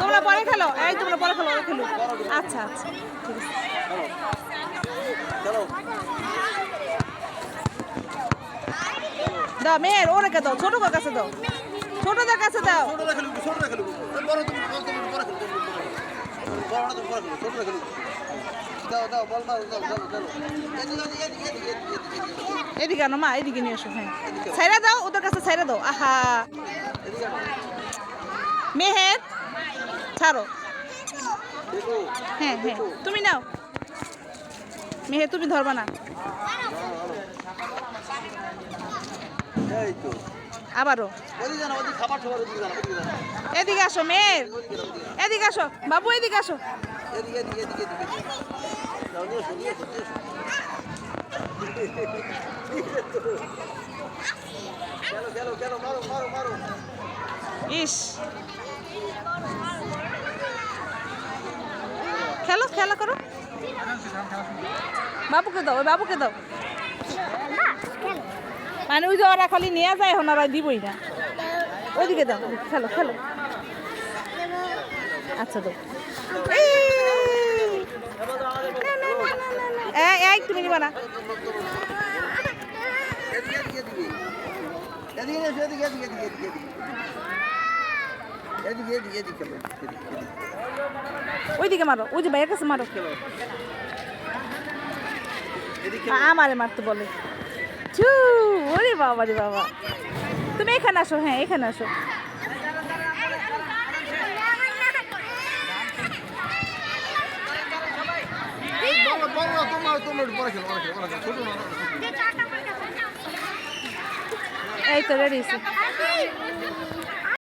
তোমরা পরে খেলো, এই তোমরা পরে খেলো, ওরা খেলো। আচ্ছা আচ্ছা ঠিক আছে। দাও মেয়ের ওরে দাও, ছোট কাছে দাও, ছোটদের কাছে দাও। এদিকে আনো মা, এদিকে নিয়ে এসো। হ্যাঁ ছাইরা দাও, ওদের কাছে ছাইরা দাও। আহা মেহের ছাড়ো। হ্যাঁ হ্যাঁ তুমি নাও মেহের, তুমি ধরবা না। আবারও এদিকে আসো মেয়ের, এদিকে আসো বাবু, এদিকে আসো। ইস খেলো, খেলা করো। বাবুকে দাও, ওই বাবুকে দাও। মানে ওই যে ওরা খালি নিয়ে যায়, এখন ওরা দিবই না। ওইদিকে দাও, খেলো খেলো। আচ্ছা দাও। এই তুমি নিবা না। ওইদিকে মারো, ওই যে ভাইয়ের কাছে মারো। আমারে মারতে বলে। ওরে বাবা রে বাবা, তুমি এখানে আসো। হ্যাঁ এখানে আসো। এই তো রেডি।